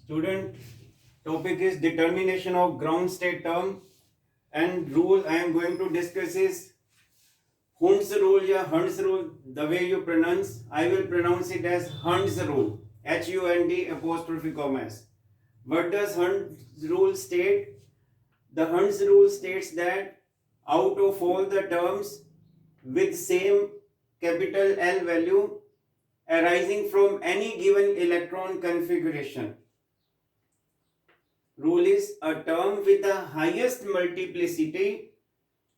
Student, topic is determination of ground state term, and rule I am going to discuss is Hund's rule या Hund's rule. The way you pronounce, I will pronounce it as Hund's rule. H-U-N-D apostrophe commas. What does Hund's rule state? The Hund's rule states that out of all the terms with same capital L value arising from any given electron configuration, rule is a term with the highest multiplicity,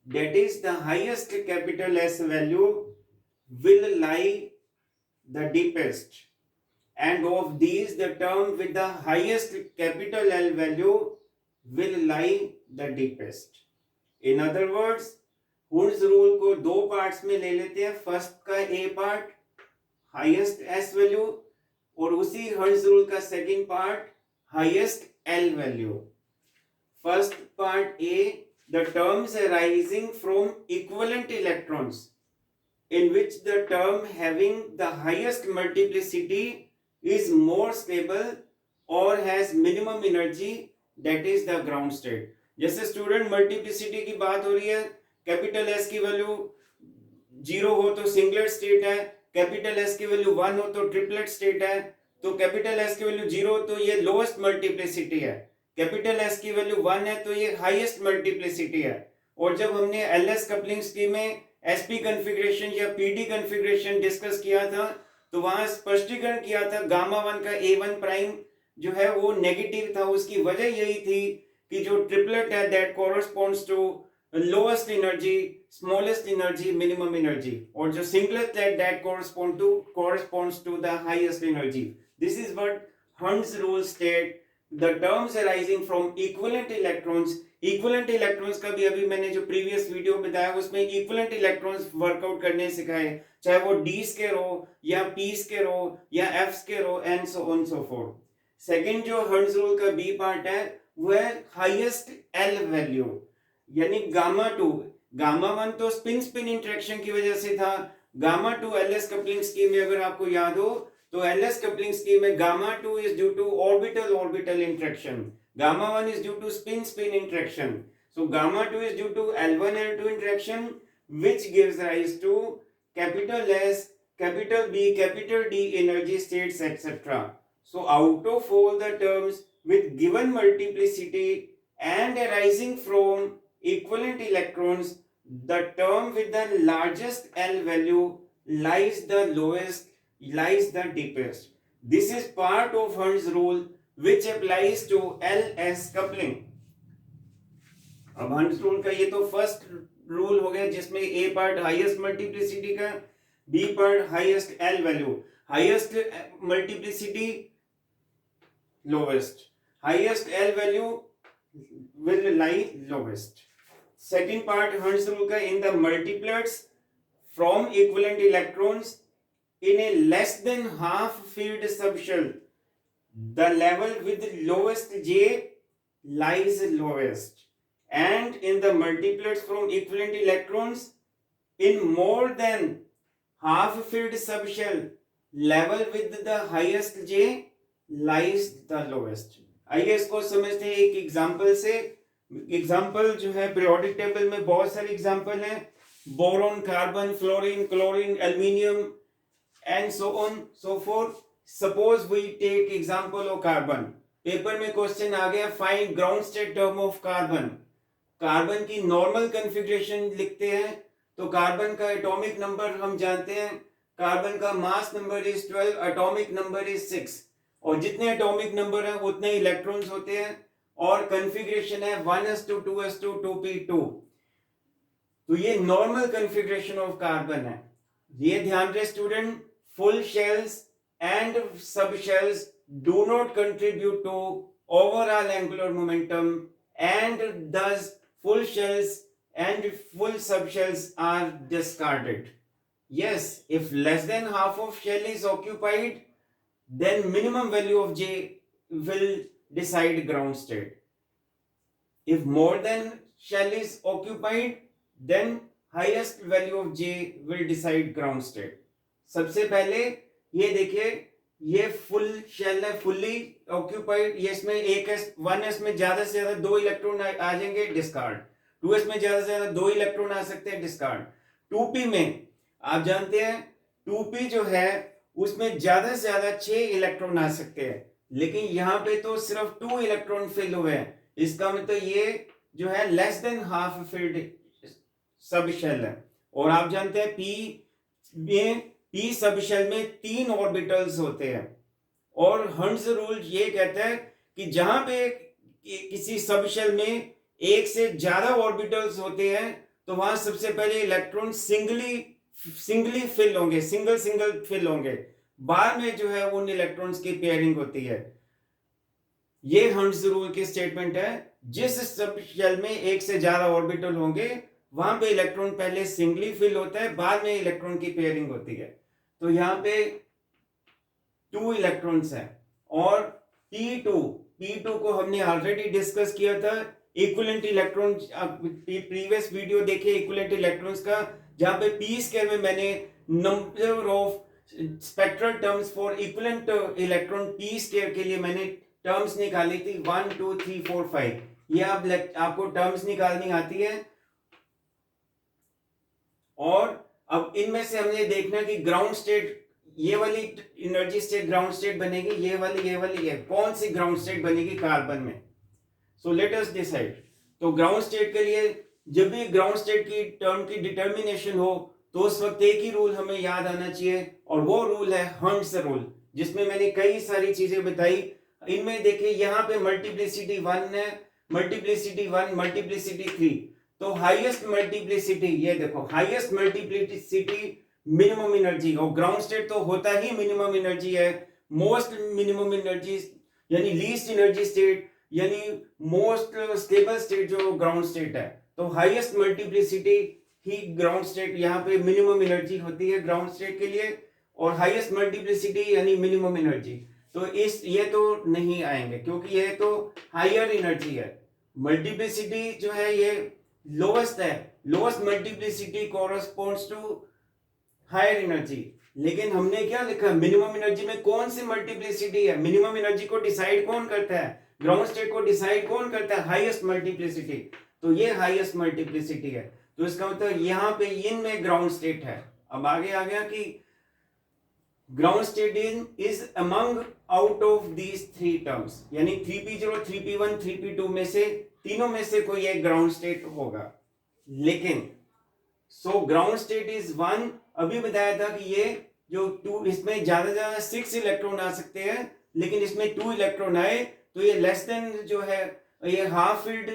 that is the highest capital S value, will lie the deepest, and of these the term with the highest capital L value will lie the deepest. In other words, hoods rule को दो parts में ले लेते हैं. First का ए part highest S value और उसी hertz rule का second part highest L value. First part A, the terms arising from equivalent electrons in which the term having the highest multiplicity is more stable or has minimum energy, that is the ground state. जैसे student multiplicity की बात हो रही है, capital S की value 0 हो तो singlet state है, कैपिटल एस की वैल्यू 1 हो तो ट्रिपलेट स्टेट है. तो कैपिटल एस की वैल्यू 0 हो तो ये लोएस्ट मल्टीप्लिसिटी है, कैपिटल एस की वैल्यू 1 है तो ये हाईएस्ट मल्टीप्लिसिटी है. और जब हमने एलएस कपलिंग स्कीम में एसपी कॉन्फ़िगरेशन या पीडी कॉन्फ़िगरेशन डिस्कस किया था, तो वहां स्पष्टीकरण किया था गामा 1 का A1 प्राइम जो है वो नेगेटिव था. उसकी वजह यही थी कि जो ट्रिपलेट है that corresponds to lowest energy, smallest energy, minimum energy, और जो सिंगलेट है that corresponds to the highest energy. This is what Hund's rule state the terms arising from equivalent electrons. Equivalent electrons का भी अभी मैंने जो previous video बताया उसमें इक्विवेलेंट इलेक्ट्रॉन्स वर्कआउट करने सिखाए, चाहे वो डी स्क्वायर हो या पी स्क्वायर हो या एफ स्क्वायर हो and so on so fourth. Second जो हर्ट्ज रूल का बी पार्ट है वो है हाईएस्ट एल वैल्यू, यानी गामा 2. गामा 1 तो स्पिन स्पिन इंटरेक्शन की वजह से था. गामा 2 एलएस कपलिंग स्कीम में अगर आपको याद हो तो एलएस कपलिंग स्कीम में gamma 2 is due to orbital orbital interaction, gamma 1 is due to spin spin interaction, so gamma 2 is due to L1 L2 interaction, which gives rise to capital S, capital B, capital D energy states, etc. So out of all the terms with given multiplicity and arising from equivalent electrons, the term with the largest L value lies the lowest, lies the deepest. This is part of Hund's rule which applies to LS coupling. अब Hund's rule का ये तो first rule हो गया जिसमें A part highest multiplicity का, B part highest L value. Highest multiplicity lowest, highest L value will lie lowest. Second part Hund's rule का, in the multiplets from equivalent electrons in a less than half filled subshell, the level with lowest J lies lowest, and in the multiplets from equivalent electrons in more than half filled subshell, level with the highest J lies the lowest. आइए इसको समझते हैं एक example से. Example जो है periodic table में बहुत सारे एग्जांपल हैं, boron, carbon, fluorine, chlorine, aluminium and so on so forth. Suppose we take example of carbon. Paper में क्वेश्चन आ गया, find ground state term of carbon. Carbon की नॉर्मल कॉन्फ़िगरेशन लिखते हैं तो कार्बन का एटॉमिक नंबर हम जानते हैं, कार्बन का mass number is 12, atomic number is 6, और जितने एटॉमिक नंबर हैं उतने इलेक्ट्रॉन्स होते हैं, और कॉन्फ़िगरेशन है 1s2 2s2 2p2. तो ये नॉर्मल कॉन्फ़िगरेशन ऑफ कार्बन है. ये ध्यान रहे student, full shells and subshells do not contribute to overall angular momentum, and thus full shells and full subshells are discarded. Yes, if less than half of shell is occupied, then minimum value of J will decide ground state. If more than shell is occupied, then highest value of J will decide ground state. सबसे पहले ये देखिए ये full shell है, fully occupied. ये इसमें एक S, 1s में ज्यादा से ज्यादा 2 इलेक्ट्रॉन आ जाएंगे, डिस्कार्ड। 2s में ज्यादा से ज्यादा 2 इलेक्ट्रॉन आ सकते हैं, डिस्कार्ड। 2p में आप जानते हैं 2p जो है उसमें ज्यादा से ज्यादा 6 इलेक्ट्रॉन आ सकते हैं, लेकिन यहाँ पे तो सिर्फ 2 इलेक्ट्रॉन फिल हुए हैं। इसका मतलब ये जो है less than half filled sub shell है। और आप जानते हैं पी सब शेल में 3 ऑर्बिटल्स होते हैं, और हंट्स रूल ये कहता है कि जहां पे किसी सब शेल में एक से ज्यादा ऑर्बिटल्स होते हैं तो वहां सबसे पहले इलेक्ट्रॉन सिंगली फिल होंगे, सिंगल फिल होंगे, बाद में जो है उन इलेक्ट्रॉन्स की पेयरिंग होती है। ये हंट्स रूल की स्टेटमेंट है। जिस सब शेल में एक से ज्यादा ऑर्बिटल होंगे वहां पे इलेक्ट्रॉन पहले सिंगली फिल होता है, बाद में इलेक्ट्रॉन की पेयरिंग होती है। तो यहाँ पे 2 इलेक्ट्रॉन्स है। और P2 को हमने ऑलरेडी डिस्कस किया था, इक्विवेलेंट इलेक्ट्रॉन। प्रीवियस वीडियो देखिए इक्विवेलेंट इलेक्ट्रॉन्स का, जहां पे पी स्क्वायर में मैंने number of spectral terms for equivalent electron P square के लिए मैंने टर्म्स निकाली थी 1 2 3 4 5। ये आपको टर्म्स निकालनी आती है। और अब इनमें से हमने देखना कि ग्राउंड स्टेट, ये वाली एनर्जी स्टेट ग्राउंड स्टेट बनेगी, ये कौन सी ग्राउंड स्टेट बनेगी कार्बन में। सो लेट अस डिसाइड। तो ग्राउंड स्टेट के लिए जब भी ग्राउंड स्टेट की टर्म की डिटर्मिनेशन हो तो उस वक्त एक ही रूल हमें याद आना चाहिए, और वो रूल है हंट्स रूल, जिसमें मैंने कई सारी चीजें बताई। इनमें देखिए यहाँ पे मल्टीप्लिसिटी 1 है, मल्टीप्लिसिटी 1, मल्टीप्लिसिटी 3। तो हाईएस्ट मल्टीप्लिसिटी, ये देखो हाईएस्ट मल्टीप्लिसिटी मिनिमम एनर्जी, और ग्राउंड स्टेट तो होता ही मिनिमम एनर्जी है। मोस्ट मिनिमम एनर्जी यानी लीस्ट एनर्जी स्टेट, यानी मोस्ट स्टेबल स्टेट जो ग्राउंड स्टेट है। तो हाईएस्ट मल्टीप्लिसिटी ही ग्राउंड स्टेट, यहाँ पे मिनिमम एनर्जी होती है ग्राउंड स्टेट के लिए, और हाईएस्ट मल्टीप्लिसिटी यानी मिनिमम एनर्जी। तो ये तो नहीं आएंगे क्योंकि ये तो हायर एनर्जी है। मल्टीप्लिसिटी जो है ये लोवेस्ट है, lowest multiplicity corresponds to higher energy. लेकिन हमने क्या लिखा, मिनिमम एनर्जी में कौन सी मल्टीप्लिसिटी है? मिनिमम एनर्जी को डिसाइड कौन करता है? ग्राउंड स्टेट को डिसाइड कौन करता है? Highest multiplicity. तो ये हाईएस्ट मल्टीप्लिसिटी है। तो इसका मतलब यहाँ पे इनमें ग्राउंड स्टेट है। अब आगे आ गया कि ground state is among out of these 3 terms, यानी 3p0, 3p1, 3p2 में से तीनों में से कोई एक ग्राउंड स्टेट होगा। लेकिन सो ग्राउंड स्टेट इज 1। अभी बताया था कि ये जो 2, इसमें ज्यादा से ज्यादा 6 इलेक्ट्रॉन आ सकते हैं, लेकिन इसमें 2 इलेक्ट्रॉन आए तो ये लेस देन जो है, ये हाफ फील्ड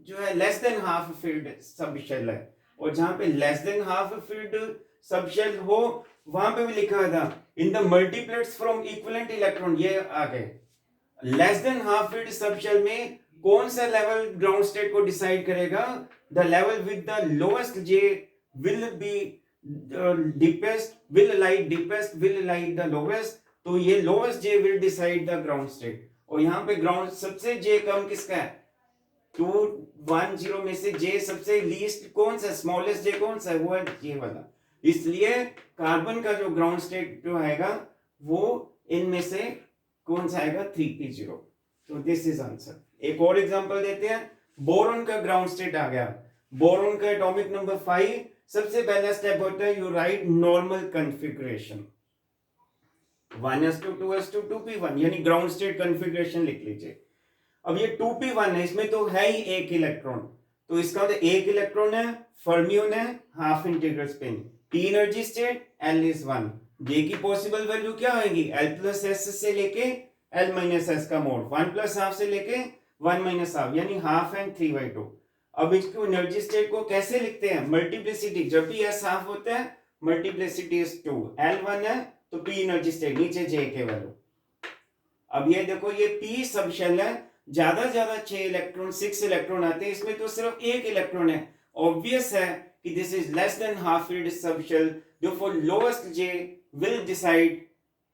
जो है less than half filled sub shell है। और जहां पे less than half filled sub shell हो वहां पे भी लिखा था in the multiplets from equivalent electron, ये आ गए। Less than half filled sub shell में कौन सा लेवल ग्राउंड स्टेट को डिसाइड करेगा? The level with the lowest J will be deepest, will lie deepest, will lie the lowest। तो ये lowest J will decide the ground state। और यहाँ पे ग्राउंड सबसे J कम किसका है? 210 में से J सबसे लीस्ट कौन सा, स्मॉलेस्ट J कौन सा है? वो है J वाला। इसलिए कार्बन का जो ग्राउंड स्टेट जो आएगा वो इनमें से कौन सा आएगा? 3p0। तो दिस इज आंसर। एक और एग्जांपल देते हैं। बोरॉन का ग्राउंड स्टेट आ गया। बोरॉन का एटॉमिक नंबर 5। सबसे पहला स्टेप होता है you right normal configuration 1s2 2s2 2p1, यानी ग्राउंड स्टेट कॉन्फ़िगरेशन लिख लीजिए। अब ये 2p1 है, इसमें तो है ही एक इलेक्ट्रॉन, तो इसका मतलब एक इलेक्ट्रॉन है, फर्मियन है, half integral spin, p energy state, l is 1। j की पॉसिबल वैल्यू क्या होगी? l प्लस एस से लेके l माइनस एस का मोड, 1 प्लस हाफ से लेके 1 माइनस हाफ, यानी हाफ एंड 3/2। अब इसको एनर्जी स्टेट को कैसे लिखते हैं? मल्टीप्लिसिटी, जब भी एस हाफ होता है मल्टीप्लिसिटी इज 2, L1 है तो P एनर्जी स्टेट, नीचे J के वैल्यू। अब ये देखो ये P सब शेल है, ज्यादा ज्यादा 6 इलेक्ट्रॉन आते हैं, इसमें तो सिर्फ एक इलेक्ट्रॉन है। ऑब्वियस है कि this is less than half filled sub shell, therefore lowest J will decide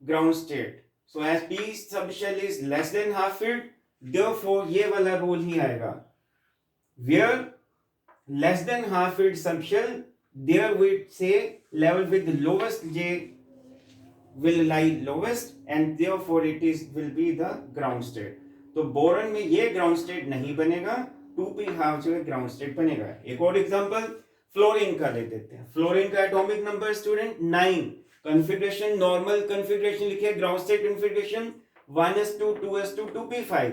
ground state। so as P sub shell is less than half filled, therefore ये वाला रूल ही आएगा, where less than half filled subshell there we say level with the lowest J will lie lowest and therefore it is will be the ground state. तो boron में ये ground state नहीं बनेगा, 2p half जो है ground state बनेगा. एक और एग्जांपल फ्लोरीन का ले देते हैं. फ्लोरीन का atomic number student 9. Configuration normal configuration लिखिए, ground state configuration 1s2 2s2 2p5.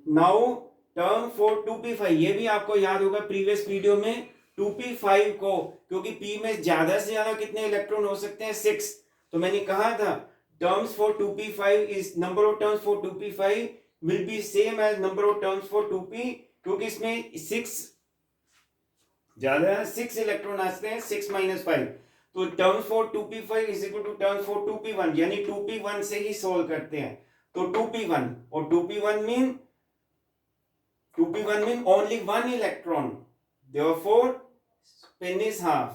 Now term for 2p5 ये भी आपको याद होगा प्रीवियस वीडियो में. 2p5 को क्योंकि p में ज्यादा से ज्यादा कितने इलेक्ट्रॉन हो सकते हैं 6, तो मैंने कहा था terms for 2p5 is number of terms for 2p5 will be same as number of terms for 2p, क्योंकि इसमें 6 ज्यादा 6 इलेक्ट्रॉन आते हैं 6 - 5. तो terms for 2p5 is equal to terms for 2p1, यानी 2p1 से ही सोल्व करते हैं. तो 2p1 और 2p1 mean only 1 electron, therefore spin is half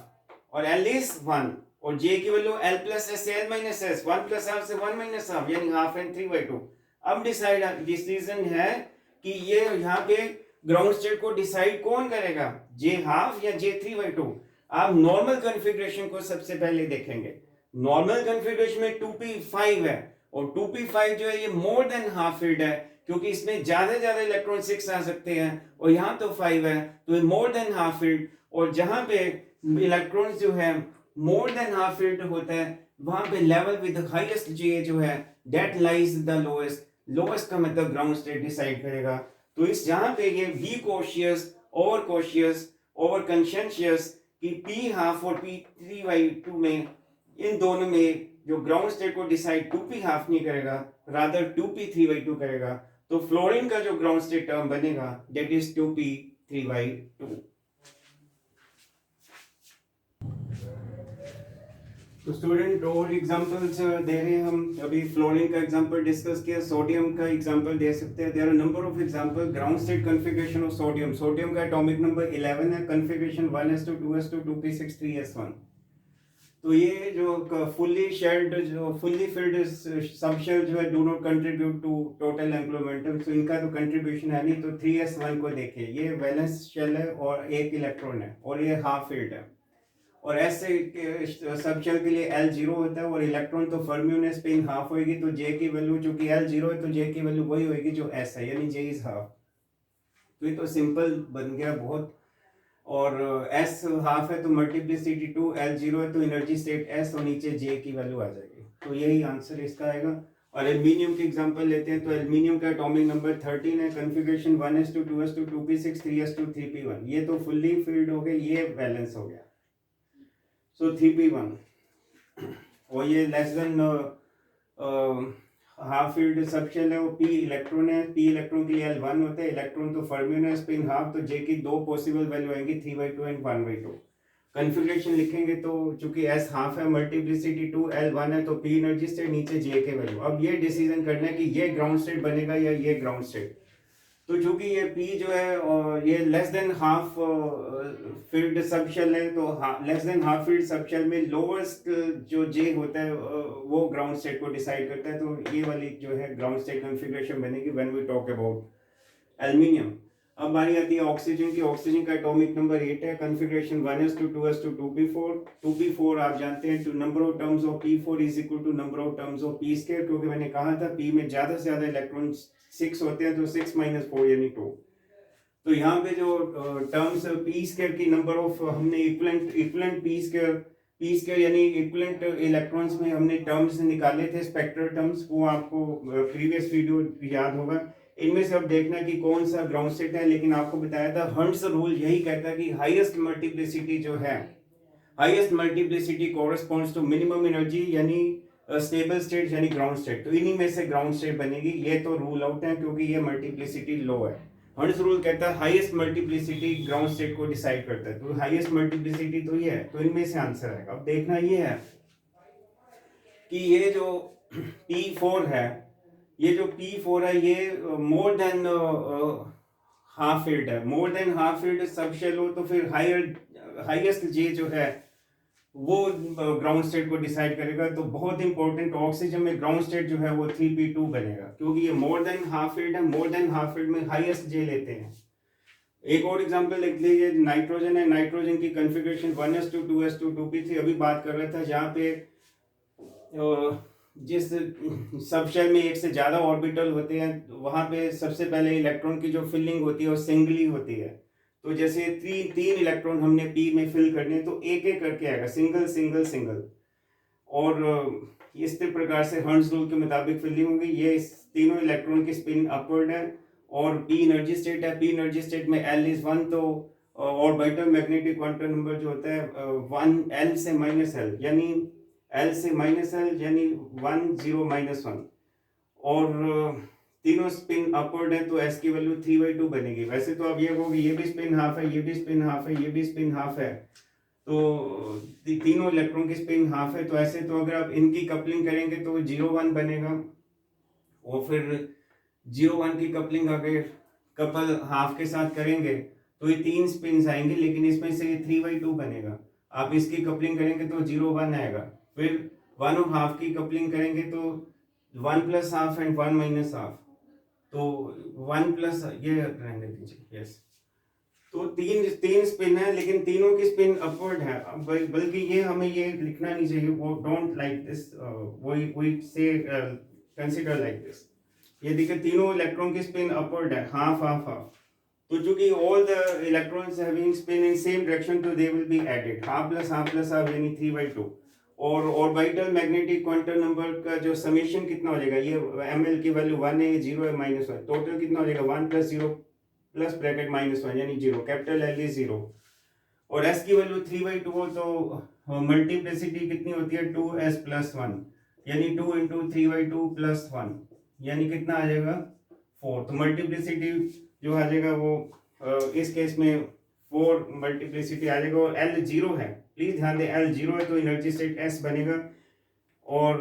और L is 1 और J की value L plus S L minus S 1 plus half से 1 माइनस हाफ यानी हाफ एंड 3/2. अब डिसीजन है कि ये यहाँ पे ग्राउंड स्टेट को डिसाइड कौन करेगा, J हाफ या J 3/2. आप नॉर्मल कॉन्फ़िगरेशन को सबसे पहले देखेंगे. नॉर्मल कॉन्फ़िगरेशन में 2p5 है और 2p5 जो है ये मोर देन हाफ फील्ड है, क्योंकि इसमें ज्यादा इलेक्ट्रॉन 6 आ सकते हैं और यहाँ तो 5 है, तो ये मोर देन हाफ फील्ड. और जहां पे इलेक्ट्रॉन्स जो है मोर देन हाफ फील्ड होता है वहां पे लेवल विद हाईएस्ट जे जो है that lies the lowest. Lowest का मतलब ग्राउंड स्टेट डिसाइड करेगा. तो इस जहां पे ये बी कॉशियस ओवर कंसेंशियस कि p हाफ और p 3/2 में इन दोनों में जो ग्राउंड स्टेट को डिसाइड 2p हाफ नहीं करेगा, रादर 2p 3/2 करेगा. तो फ्लोरीन का जो ग्राउंड स्टेट टर्म बनेगा दैट इज 2p 3/2. तो स्टूडेंट और एग्जांपल्स दे रहे हैं हम. अभी फ्लोरीन का एग्जांपल डिस्कस किया, सोडियम का एग्जांपल दे सकते हैं. There are number of example. Ground state configuration of sodium. Sodium का एटॉमिक नंबर 11 है, configuration 1s2 2s2 2p6 3s1. तो ये जो फुल्ली शेल्ड जो फुल्ली फिल्ड सबशेल जो है do not contribute to total एम्प्लॉयमेंटल, तो इनका तो कंट्रीब्यूशन है नहीं. तो 3s1 को देखिए, ये वैलेंस शेल है और 1 इलेक्ट्रॉन है और ये हाफ फील्ड है. और एस सबशेल के लिए L0 होता है और इलेक्ट्रॉन तो फर्मी स्पिन हाफ होगी, तो J की वैल्यू चूंकि L0 है तो J की वैल्यू वही होगी जो S है, यानी J इज हाफ. तो ये तो सिंपल बन गया बहुत. और S हाफ है तो मल्टीप्लिसिटी 2, L0 है तो एनर्जी स्टेट S और नीचे J की वैल्यू आ जाएगी. तो यही आंसर इसका आएगा. और एल्यूमिनियम की एग्जांपल लेते हैं. तो एल्यूमिनियम का एटॉमिक नंबर 13 है, configuration 1s2 2s2 2p6 3s2 3p1. ये तो फुल्ली फिल्ड हो गए, ये बैलेंस हो गया. सो 3p1 और ये less than half field subshell है, वो p इलेक्ट्रॉन है. p इलेक्ट्रॉन के लिए L1 होता है, इलेक्ट्रॉन तो फर्मी है स्पिन हाफ, तो J की दो पॉसिबल वैल्यू आएंगी 3/2 एंड 1/2. कॉन्फ़िगरेशन लिखेंगे तो चूंकि S हाफ है, मल्टीप्लिसिटी 2 L1 है, तो p एनर्जी स्टेट नीचे J के वैल्यू. अब ये डिसीजन करना है कि ये ग्राउंड स्टेट बनेगा या ये ग्राउंड स्टेट. तो चूंकि ये p जो है और ये less than half field subshell है, तो less than half field subshell में लोवेस्ट जो J होता है वो ग्राउंड स्टेट को डिसाइड करता है. तो ये वाली जो है ग्राउंड स्टेट कॉन्फ़िगरेशन बनेगी when we talk about aluminium. अब बारी आती है ऑक्सीजन की. ऑक्सीजन का एटॉमिक नंबर 8 है, configuration 1s2 2s2 2p4. 2p4 आप जानते हैं to number of terms of p4 is equal to number of terms of p square, क्योंकि मैंने कहा था p में ज्यादा से ज्यादा इलेक्ट्रॉन 6 होते हैं, तो 6 - 4 यानी 2. तो यहाँ पे जो टर्म्स p स्क्वायर की नंबर ऑफ हमने इक्विवेलेंट p स्क्वायर यानी इक्विवेलेंट इलेक्ट्रॉन्स में हमने टर्म्स निकाले थे, स्पेक्ट्रल टर्म्स, वो आपको प्रीवियस वीडियो याद होगा. इनमें से अब देखना कि कौन सा ग्राउंड स्टेट है. लेकिन आपको बताया था हंट्स रूल यही कहता है कि हाईएस्ट मल्टीप्लिसिटी जो है, highest multiplicity corresponds to minimum energy यानी स्टेबल स्टेट यानी ग्राउंड स्टेट. तो इन्हीं में से ग्राउंड स्टेट बनेगी. ये तो रूल आउट है क्योंकि ये मल्टीप्लिसिटी लो है. हंट्स रूल कहता है हाईएस्ट मल्टीप्लिसिटी ग्राउंड स्टेट को डिसाइड करता है. तो हाईएस्ट मल्टीप्लिसिटी तो ये है, तो इनमें से आंसर आएगा. अब देखना ये है कि ये जो P4 है, ये जो P4 है ये मोर देन हाफ फील्ड है. More than half field subshell हो तो फिर हाईएस्ट J जो है वो ग्राउंड स्टेट को डिसाइड करेगा. तो बहुत इंपॉर्टेंट, ऑक्सीजन में ग्राउंड स्टेट जो है वो 3p2 बनेगा, क्योंकि ये मोर देन हाफ फील्ड है. मोर देन हाफ फील्ड में हाईएस्ट J लेते हैं. एक और एग्जांपल लिख लीजिए. नाइट्रोजन है, नाइट्रोजन की कॉन्फ़िगरेशन 1s2 2s2 2p3 अभी बात कर रहा था, जहाँ पे जिस सब शेल में एक से ज़्यादा ऑर्बिटल होते हैं वहाँ पे सबसे पहले इलेक्ट्रॉन की जो फिलिंग होती है वो सिंगली होती है। तो जैसे तीन इलेक्ट्रॉन हमने पी में फिल करने तो एक एक करके आएगा, सिंगल सिंगल सिंगल। और इस प्रकार से हर्ट्ज रूल के मुताबिक फिलिंग होगी। ये तीनों इलेक्ट्रॉन की स्पिन अपवर्ड है और पी एनर्जी स्टेट है। पी एनर्जी स्टेट में एल इज 1, तो ऑर्बिटल मैग्नेटिक क्वांटम नंबर जो होता है 1 एल से माइनस एल, यानी एल से माइनस एल यानी 1 0 -1। और तीनों स्पिन अपवर्ड है तो एस की वैल्यू 3/2 बनेगी। वैसे तो अब ये होगी ये भी स्पिन हाफ है, ये भी स्पिन हाफ है, ये भी स्पिन हाफ है, तो तीनों इलेक्ट्रॉन की स्पिन हाफ है। तो ऐसे तो अगर आप इनकी कपलिंग करेंगे तो 0 1 बनेगा, और फिर 0 1 की कपलिंग अगर कपल हाफ के साथ करेंगे तो ये 3 स्पिन आएंगे, लेकिन इसमें से 3/2 बनेगा। आप इसकी कपलिंग करेंगे तो 0 1 आएगा। फिर 1 और हाफ की कपलिंग करेंगे तो 1 + हाफ एंड 1 - हाफ, तो 1 प्लस ये रहने दीजिए, यस। तो तीन स्पिन है, लेकिन तीनों की स्पिन अपवर्ड है। बल्कि ये हमें ये लिखना नहीं चाहिए, वो don't like this, we say consider like this. ये देखिए तीनों इलेक्ट्रॉन की स्पिन अपवर्ड है, हाफ हाफ हाफ। तो चूंकि all the electrons having spin in same direction तो they will be added, half plus half plus half यानी 3/2। और ऑर्बिटल मैग्नेटिक क्वांटम नंबर का जो समेशन कितना हो जाएगा, ये ml की वैल्यू 1 है, 0 है, -1, टोटल कितना हो जाएगा 1 + 0 प्लस ब्रैकेट -1 यानी 0, कैपिटल एल इज 0। और एस की वैल्यू 3/2 हो तो मल्टीप्लिसिटी कितनी होती है 2s + 1, यानी 2 × 3/2 + 1 यानी कितना आ जाएगा 4। तो मल्टीप्लिसिटी जो आ जाएगा वो इस केस में 4 मल्टीप्लिसिटी आ जाएगा। और एल 0 है, प्लीज ध्यान दें एल 0 है तो एनर्जी स्टेट एस बनेगा। और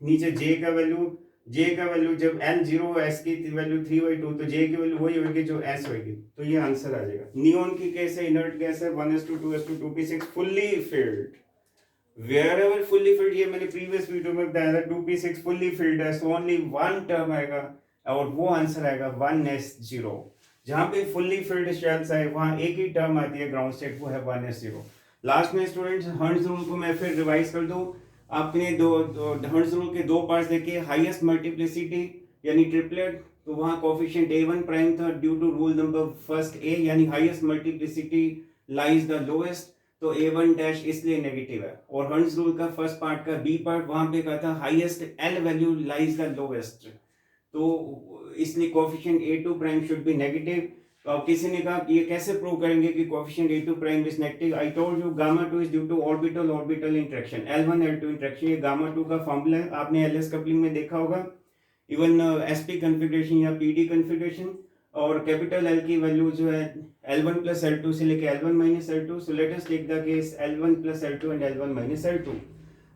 नीचे जे का वैल्यू जब एल 0 एस की वैल्यू 3/2 तो जे की वैल्यू वही होगी जो एस होगी। तो ये आंसर आ जाएगा। नियोन की केस है, इनर्ट गैस है, 1s2 2p6 fully filled. Wherever fully filled, ये मैंने प्रीवियस वीडियो में बताया था, 2p6 फुल्ली फिल्ड है, सो ओनली वन टर्म आएगा और वो आंसर आएगा 1s0। जहां पे फुल्ली फिल्ड शेल्स है वहां एक ही टर्म आती है ग्राउंड स्टेट, वो है 1s0। लास्ट में स्टूडेंट्स हर्ट्ज रूल को मैं फिर रिवाइज कर दूं। आपने हर्ट्ज रूल के 2 पार्ट्स देखे, हाईएस्ट मल्टीप्लिसिटी यानी ट्रिपलेट, तो वहां कोफिशिएंट a1 प्राइम था due to rule number first A, यानी highest multiplicity lies the lowest, तो a1 डैश इसलिए नेगेटिव है। और हर्ट्ज रूल का फर्स्ट पार्ट का बी पार्ट वहां पे कहा था highest L value lies the lowest, तो इसलिए coefficient a2 prime should be negative. तो अब किसी ने कहा कि ये कैसे प्रूव करेंगे कि coefficient a2 prime is negative. I told you gamma 2 is due to orbital orbital interaction, L1 L2 interaction. ये गामा 2 का फॉर्मूला है, आपने एलएस कपलिंग में देखा होगा, इवन एसपी कन्फिग्रेशन या पीडी कन्फिग्रेशन। और कैपिटल एल की वैल्यू जो है L1 + L2 से लेके L1 - L2। So let us take the case L1 + L2 and L1 - L2।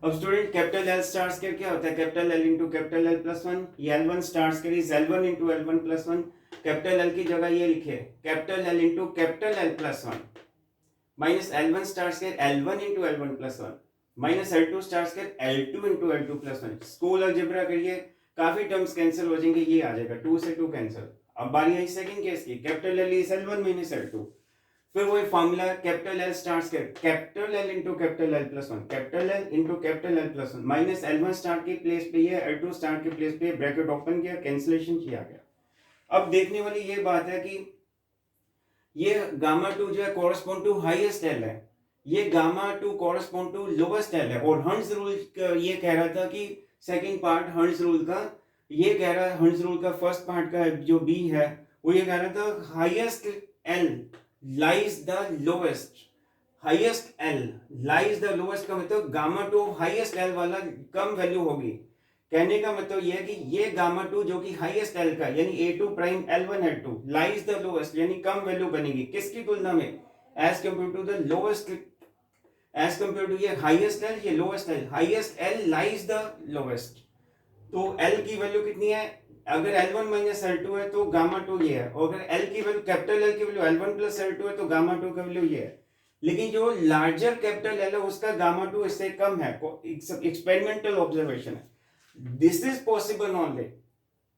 अब student capital L star square क्या होता है, capital L into capital L plus 1। ये L1 star square is L1 into L1 + 1। Capital L की जगह ये लिखे capital L into capital L plus 1 minus L1 star square L1 into L1 + 1 minus L2 star square L2 into L2 + 1। School algebra करिए, काफी terms cancel हो जाएंगे, ये आ जाएगा 2 से 2 कैंसिल। अब बारी आई सेकंड केस की, capital L is L1 - L2। फिर वही formula capital L star square capital L into capital L plus 1, capital L into capital L plus 1 minus L1 star की प्लेस पे ये L2 स्टार की place पे bracket open किया, cancellation किया गया। अब देखने वाली ये बात है कि ये गामा 2 जो है कोरस्पॉन्ड टू हाईएस्ट एल है, ये gamma 2 correspond to lowest L है। और हर्ट्ज रूल ये कह रहा था कि सेकंड पार्ट हर्ट्ज रूल का ये कह रहा है, हर्ट्ज रूल का फर्स्ट पार्ट का जो बी है वो ये कह रहा था highest L lies the lowest, highest L lies the lowest का मतलब गामा 2 हाईएस्ट एल वाला कम वैल्यू होगी। कहने का मतलब यह है कि ये गामा 2 जो कि हाईएस्ट एल का यानी a2 prime L1 L2 lies the lowest यानी कम वैल्यू बनेगी किसकी तुलना में, as compare to the lowest, as compare to ये हाईएस्ट एल ये lowest L, highest L lies the lowest. तो एल की वैल्यू कितनी है, अगर L1 - L2 है तो गामा 2 ये है, और अगर एल की वैल्यू कैपिटल एल की वैल्यू L1 + L2 है तो गामा 2 का वैल्यू ये है। लेकिन जो लार्जर कैपिटल एल है उसका गामा 2 इससे कम है, एक्सपेरिमेंटल ऑब्जर्वेशन है। This is possible only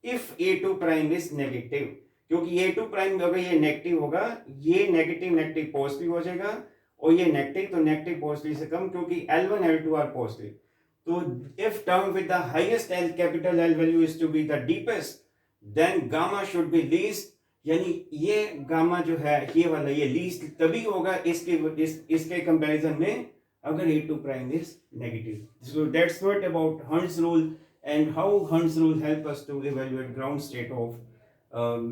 if A2 prime is negative, क्योंकि A2 प्राइम अगर ये नेगेटिव होगा, ये नेगेटिव नेगेटिव पॉजिटिव हो जाएगा, और ये नेगेटिव तो नेगेटिव पॉजिटिव से कम, क्योंकि L1 L2 आर पॉजिटिव। तो if term with the highest L capital L value is to be the deepest, then gamma should be least. यानी ये गामा जो है ये वाला ये लीस्ट तभी होगा इसके कंपैरिजन में अगर A2 prime is negative. So that's what about Hund's rule and how Hund's rule help us to evaluate ground state of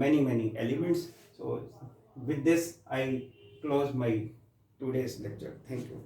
many elements. So with this I close my today's lecture. Thank you.